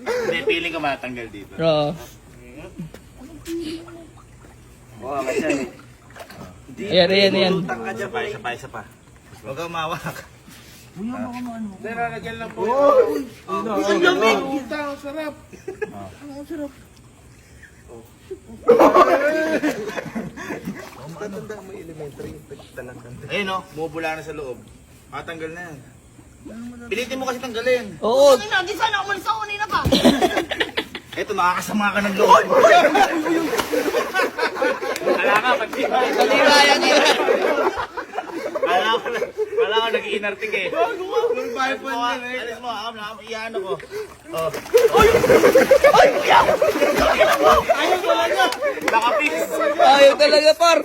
Hindi, feeling ko matanggal dito. Oo. Oo, kasi Ayan. Isa pa. Huwag kang mawak. Nilalagyan lang po. Ang lamig! Ang sarap. Ang sarap. Matanda mo elementary. Ayun o, bumubula na sa loob. Matanggal na yan. Pilitin mo kasi tanggalin. Oo. Hindi sana umalis ako kanina pa. Eto, nakakasama ka ng loob. Kala ka, pagtibay. Kala ko nag-iinartik eh. Alis mo, iyan ako. Oh. Ayaw talaga. Nakapis. Ayaw talaga, par.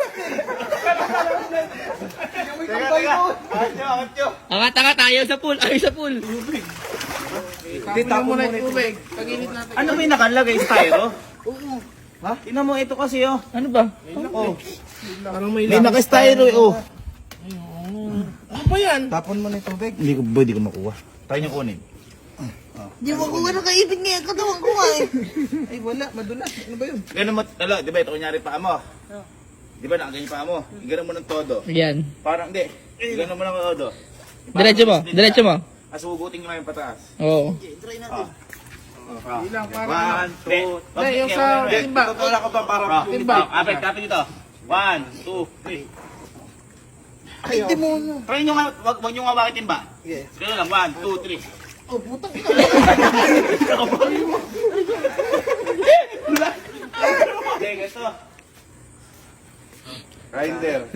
Teka. Atyo. Angat, ayaw sa pool. Tita mo na yung tubig. Pag-init natin. Ano ba yung nakalagay? Styro? Oo. Ha? Tingnan mo ito kasi oh. Ano ba? Oh. Parang may May naka-styro eh oh. Ano ba yan? Tapon mo na yung tubig. Hindi ko makuha. Tayo niyong kunin. Di mo ko nakaibig ngayon. Katawan ko nga eh. Ay wala, madulas. Ano ba yun? Ganun mo, di ba ito kunyari paa mo? Di ba nakaganyan paa mo? Ganun mo ng todo. Yan. Hindi. Ganun mo ng todo. Diretso mo. Asugutin ko na yung pataas. Oo. Try natin. Ilang para. 1, 2, Hindi, yung sa timba. Tutula ko pa para Timba. Kapit dito. 1, 2, 3. Ay, di mo. Try nyo nga, wag nyo nga bakit timba. Yes. Ganun lang, 1, 2, 3. Oh, putang ina. Hindi, ganito. Grinder.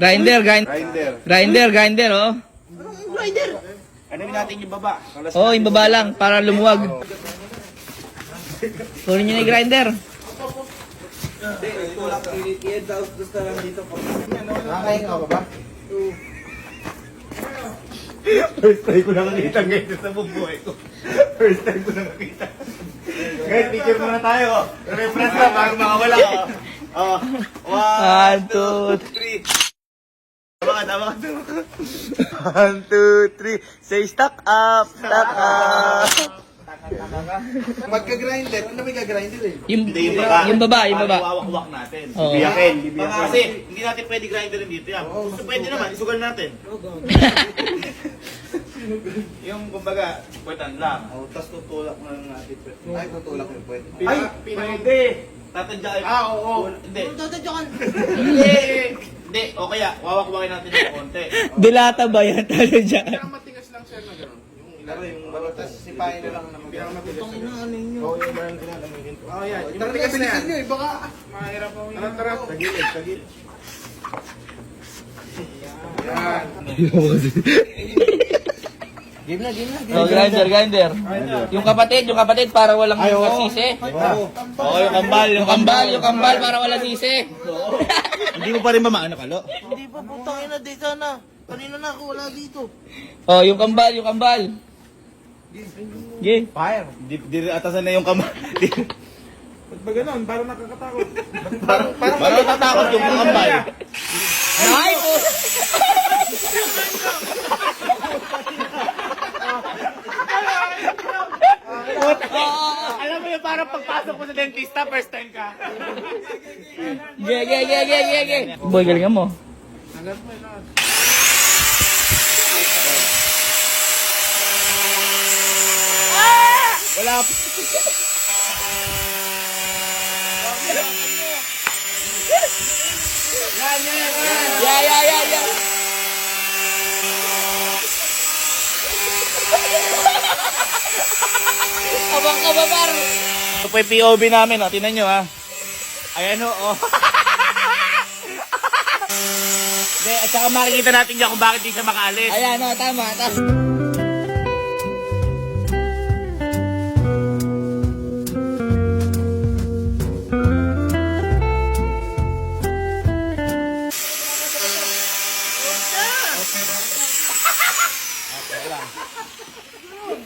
Grinder, oh. Anong rider? Ano natin yung baba? Oo, yung baba lang, para lumuwag. Kunin nyo na yung grinder. Nakain ka ba? First time ko nakakita ngayon sa bubuhay ko. First time ko nakakita. Guys, picture muna tayo. Reference na bago makawala. 1, 2, 3. Tama ka. 1, 2, 3. Say stock up. Magka-grinder. Ano may ka-grinder eh? yung baba. Iwawakwak natin. Oo. Biyakin. Kasi hindi natin pwede grinderin dito yan. Gusto pwede naman, isugal natin. Yung kumbaga, pwetan lang. Tapos tutulak mo lang natin. Ay, tutulak yung pwede. Ay, pwede. Tatadya kayo. Oo. Hindi. Tatadyakan. Hindi. O kaya, wawakwakin natin ng konti. Dilata ba yan? Talo dyan. Matigas lang siya na gano'n. Yung balutas, sipahin na lang naman. Pinaka-matigas na yan. Oo, yung meron kinalamin. Oo, yan. Yung matigas na yan. Baka mahirap ako yun. Tara. Tagilid. Yan. Game na. Oh, grinder. Yung kapatid para walang sisi. Oo, yung kambal Para walang sisi. Hindi mo pa rin mamaano kalo. Hindi pa, putang ina. Di sana. Kanina na ako, wala dito. Oh, yung kambal. Yeah. Fire. Di atasan na yung kambal. Ba't ba gano'n? Parang nakakatakot. Parang natatakot yung kambal. Ay, po. Alam mo yung parang pagpasok mo sa dentista, first time ka. Ge. Boy, galingan mo. Wala. Yeah. Abang ka ba, par? Ito po yung POV namin, oh. Tingnan nyo, ha. Ayan, oh. At saka makikita natin dyan kung bakit di siya makaalis. Ayan, oh, tama.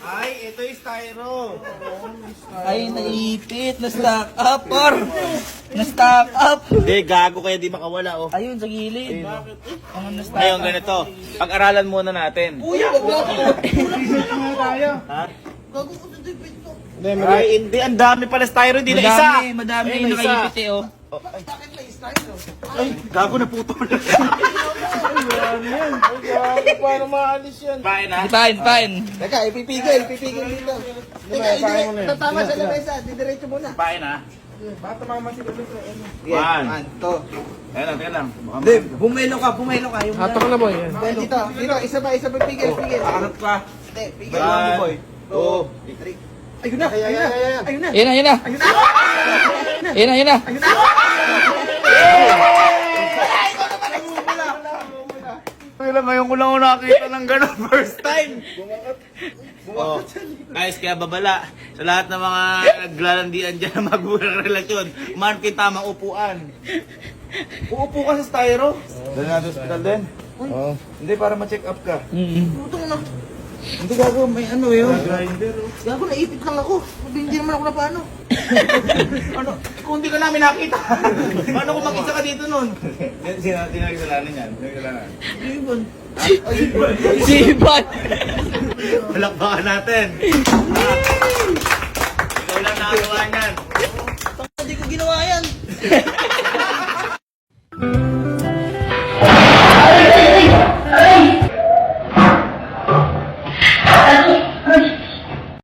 Ay, ito yung styro. Ay, naipit. Na-stack up, par. Na-stack up. Hindi, gago kaya di makawala, oh. Ayun, sa gilid. Ano na-stack Ngayon, ganito. Pag-aralan muna natin. Kuya, wag lang ako. Ha? Gago ko sa dipit ko. Ay, hindi. Ang dami pala styro. Hindi na isa. Madami Ayun, yung na isa. nakaipit eh, oh. Ay, gago na puto na. Paano maalis yan? Fine ha? Fine. Teka, ipipigil dito. Tatama sa lamesa, didiretso muna. Fine ha? Bata mama si Lolo. One. To. Ayan lang. Hindi, bumelo ka. Yung hatak na boy. Dito, isa pa, pigil. Pakarap ka. Hindi, pigil mo boy. 2. Ayun na. Yan na. Kailan ngayon ko lang nakita ng gano'n first time. Oh. Guys, kaya babala sa lahat ng mga naglalandian dyan na magulang relasyon, man kita tamang upuan. Uupo ka sa styro. Dali natin sa hospital din. Hindi, para ma-check up ka. Hindi gago, may ano yun. Grinder. Gago, naipit lang ako. Hindi naman ako na paano. Ano? Kung hindi ka namin nakita. Paano kung makita ka dito nun? Sino nagkasalanan yan? Sibat! Palakpakan natin. Ikaw lang nakagawa niyan. Hindi ko ginawa yan.